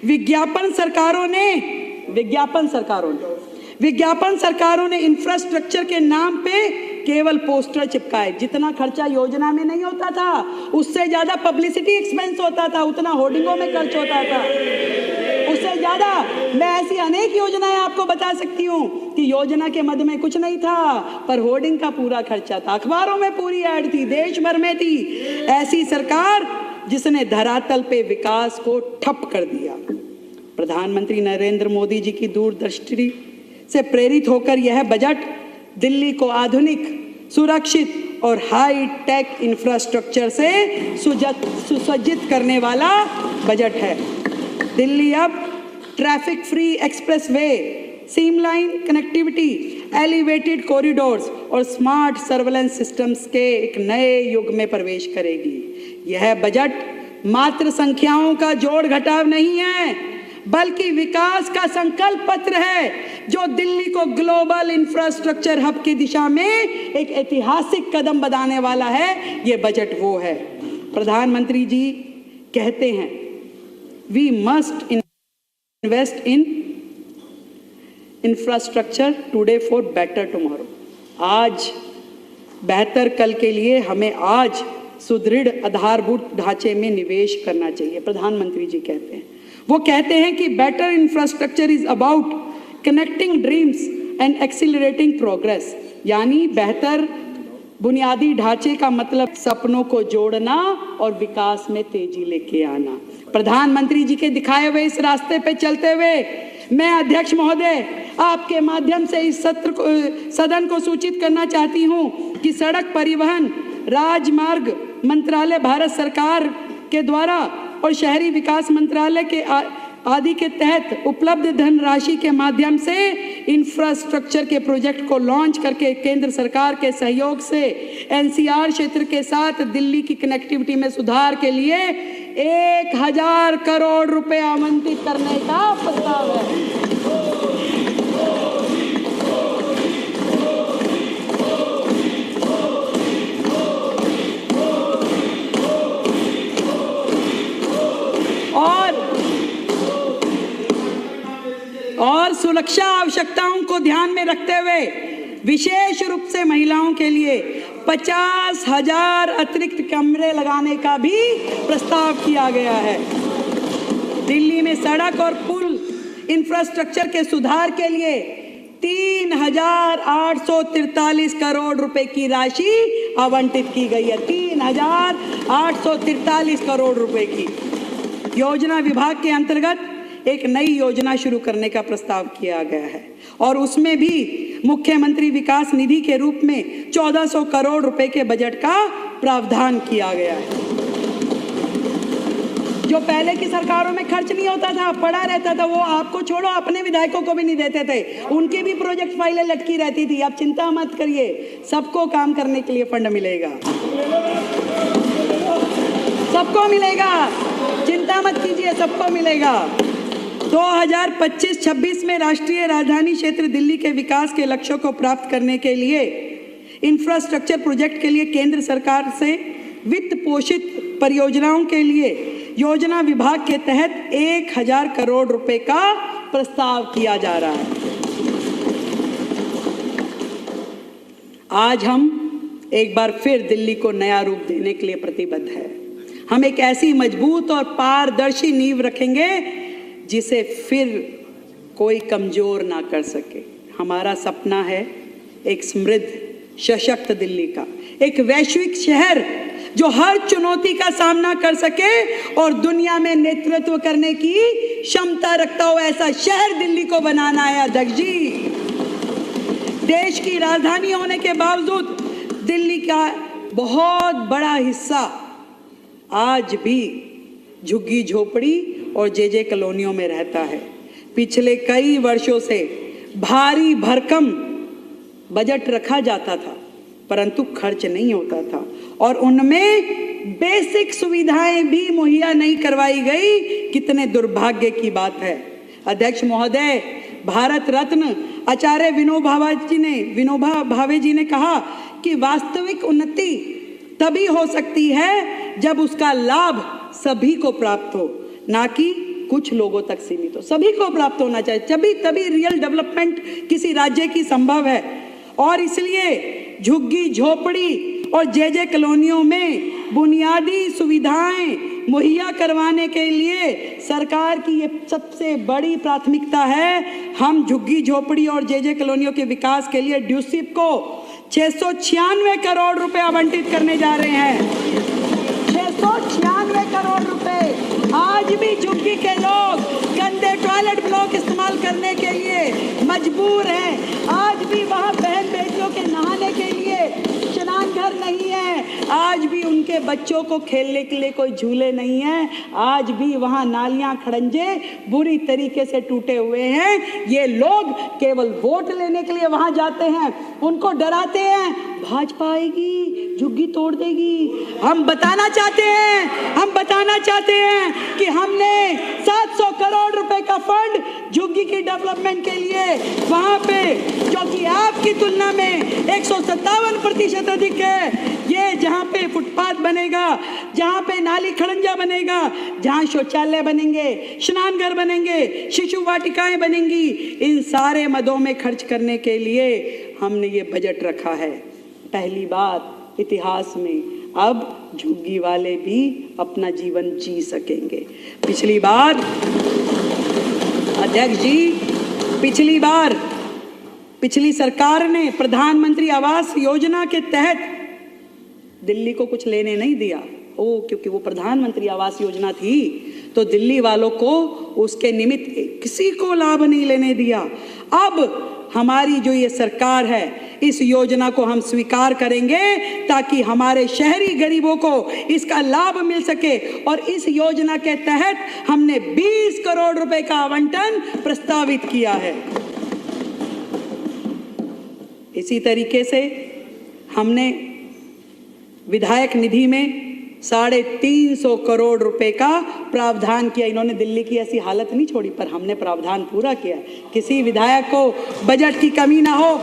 विज्ञापन सरकारों ने इंफ्रास्ट्रक्चर के नाम पे केवल पोस्टर चिपकाए। जितना खर्चा योजना में नहीं होता था उससे ज्यादा पब्लिसिटी एक्सपेंस होता था, उतना होर्डिंगों में खर्च होता था, उससे ज्यादा। मैं ऐसी अनेक योजनाएं आपको बता सकती हूँ कि योजना के मद में कुछ नहीं था पर होर्डिंग का पूरा खर्चा था, अखबारों में पूरी ऐड थी, देश भर में थी। ऐसी सरकार जिसने धरातल पे विकास को ठप कर दिया। प्रधानमंत्री नरेंद्र मोदी जी की दूरदृष्टि से प्रेरित होकर यह बजट दिल्ली को आधुनिक, सुरक्षित और हाई टेक इंफ्रास्ट्रक्चर से सुसज्जित करने वाला बजट है। दिल्ली अब traffic free expressway, seamless connectivity, elevated corridors और स्मार्ट सर्वेलेंस सिस्टम्स के एक नए युग में प्रवेश करेगी। यह बजट मात्र संख्याओं का जोड़ घटाव नहीं है बल्कि विकास का संकल्प पत्र है जो दिल्ली को ग्लोबल इंफ्रास्ट्रक्चर हब की दिशा में एक ऐतिहासिक कदम बढ़ाने वाला है। ये बजट वो है। प्रधानमंत्री जी कहते हैं we must invest in infrastructure today for better tomorrow. आज बेहतर कल के लिए हमें आज सुदृढ़ आधारभूत ढांचे में निवेश करना चाहिए। प्रधानमंत्री जी कहते हैं, वो कहते हैं कि better infrastructure is about connecting dreams and accelerating progress. यानी बेहतर बुनियादी ढांचे का मतलब सपनों को जोड़ना और विकास में तेजी लेके आना। प्रधानमंत्री जी के दिखाए हुए इस रास्ते पे चलते हुए मैं अध्यक्ष महोदय आपके माध्यम से इस सदन को सूचित करना चाहती हूं कि सड़क परिवहन राजमार्ग मंत्रालय भारत सरकार के द्वारा और शहरी विकास मंत्रालय के आदि के तहत उपलब्ध धनराशि के माध्यम से इंफ्रास्ट्रक्चर के प्रोजेक्ट को लॉन्च करके केंद्र सरकार के सहयोग से एनसीआर क्षेत्र के साथ दिल्ली की कनेक्टिविटी में सुधार के लिए 1000 करोड़ रुपए आवंटित करने का प्रस्ताव है। और सुरक्षा आवश्यकताओं को ध्यान में रखते हुए विशेष रूप से महिलाओं के लिए 50,000 अतिरिक्त कमरे लगाने का भी प्रस्ताव किया गया है। दिल्ली में सड़क और पुल इंफ्रास्ट्रक्चर के सुधार के लिए 3,843 करोड़ रुपए की राशि आवंटित की गई है। 3,843 करोड़ रुपए की योजना विभाग के अंतर्गत एक नई योजना शुरू करने का प्रस्ताव किया गया है और उसमें भी मुख्यमंत्री विकास निधि के रूप में 1400 करोड़ रुपए के बजट का प्रावधान किया गया है। जो पहले की सरकारों में खर्च नहीं होता था, पड़ा रहता था, वो आपको छोड़ो अपने विधायकों को भी नहीं देते थे, उनकी भी प्रोजेक्ट फाइलें लटकी रहती थी। आप चिंता मत करिए, सबको काम करने के लिए फंड मिलेगा, सबको मिलेगा, चिंता मत कीजिए, सबको मिलेगा। 2025-26 में राष्ट्रीय राजधानी क्षेत्र दिल्ली के विकास के लक्ष्यों को प्राप्त करने के लिए इंफ्रास्ट्रक्चर प्रोजेक्ट के लिए केंद्र सरकार से वित्त पोषित परियोजनाओं के लिए योजना विभाग के तहत 1000 करोड़ रुपए का प्रस्ताव किया जा रहा है। आज हम एक बार फिर दिल्ली को नया रूप देने के लिए प्रतिबद्ध है। हम एक ऐसी मजबूत और पारदर्शी नींव रखेंगे जिसे फिर कोई कमजोर ना कर सके। हमारा सपना है एक समृद्ध सशक्त दिल्ली का, एक वैश्विक शहर जो हर चुनौती का सामना कर सके और दुनिया में नेतृत्व करने की क्षमता रखता हो, ऐसा शहर दिल्ली को बनाना है अध्यक्ष जी। देश की राजधानी होने के बावजूद दिल्ली का बहुत बड़ा हिस्सा आज भी झुग्गी झोपड़ी और जे कॉलोनियों में रहता है। पिछले कई वर्षों से भारी भरकम बजट रखा जाता था परंतु खर्च नहीं होता था और उनमें बेसिक सुविधाएं भी मुहैया नहीं करवाई गई। कितने दुर्भाग्य की बात है अध्यक्ष महोदय। भारत रत्न आचार्य विनोबा भावे जी ने कहा कि वास्तविक उन्नति तभी हो सकती है जब उसका लाभ सभी को प्राप्त हो, ना कि कुछ लोगों तक सीमित हो, सभी को प्राप्त होना चाहिए, तभी रियल डेवलपमेंट किसी राज्य की संभव है। और इसलिए झुग्गी झोपड़ी और जे कॉलोनियों में बुनियादी सुविधाएं मुहैया करवाने के लिए सरकार की ये सबसे बड़ी प्राथमिकता है। हम झुग्गी झोपड़ी और जे कॉलोनियों के विकास के लिए ड्यूसिप को 696 करोड़ रुपए आवंटित करने जा रहे हैं। 696 करोड़ रुपए। आज भी झुग्गी के लोग गंदे टॉयलेट ब्लॉक इस्तेमाल करने के लिए मजबूर हैं। आज भी वहाँ बहन बेटियों के नहाने के लिए स्नान घर नहीं है। आज भी उनके बच्चों को खेलने के लिए कोई झूले नहीं है। आज भी वहाँ नालियां खड़ंजे बुरी तरीके से टूटे हुए हैं। ये लोग केवल वोट लेने के लिए वहां जाते हैं, उनको डराते हैं भाजपा आएगी झुग्गी तोड़ देगी। हम बताना चाहते हैं कि हमने 700 करोड़ रुपए का फंड झुग्गी की डेवलपमेंट के लिए वहां पे, जो कि आपकी तुलना में 157% अधिक है। ये जहाँ पे फुटपाथ बनेगा, जहाँ पे नाली खड़ंजा बनेगा, जहाँ शौचालय बनेंगे, स्नान घर बनेंगे, शिशु वाटिकाएं बनेंगी, इन सारे मदों में खर्च करने के लिए हमने ये बजट रखा है। पहली बार इतिहास में अब झुग्गी वाले भी अपना जीवन जी सकेंगे। पिछली बार अध्यक्ष जी, पिछली सरकार ने प्रधानमंत्री आवास योजना के तहत दिल्ली को कुछ लेने नहीं दिया, क्योंकि वो प्रधानमंत्री आवास योजना थी तो दिल्ली वालों को उसके निमित्त किसी को लाभ नहीं लेने दिया। अब हमारी जो ये सरकार है, इस योजना को हम स्वीकार करेंगे ताकि हमारे शहरी गरीबों को इसका लाभ मिल सके। और इस योजना के तहत हमने 20 करोड़ रुपए का आवंटन प्रस्तावित किया है। इसी तरीके से हमने विधायक निधि में 350 करोड़ रुपए का प्रावधान किया। इन्होंने दिल्ली की ऐसी हालत नहीं छोड़ी, पर हमने प्रावधान पूरा किया। किसी विधायक को बजट की कमी ना हो।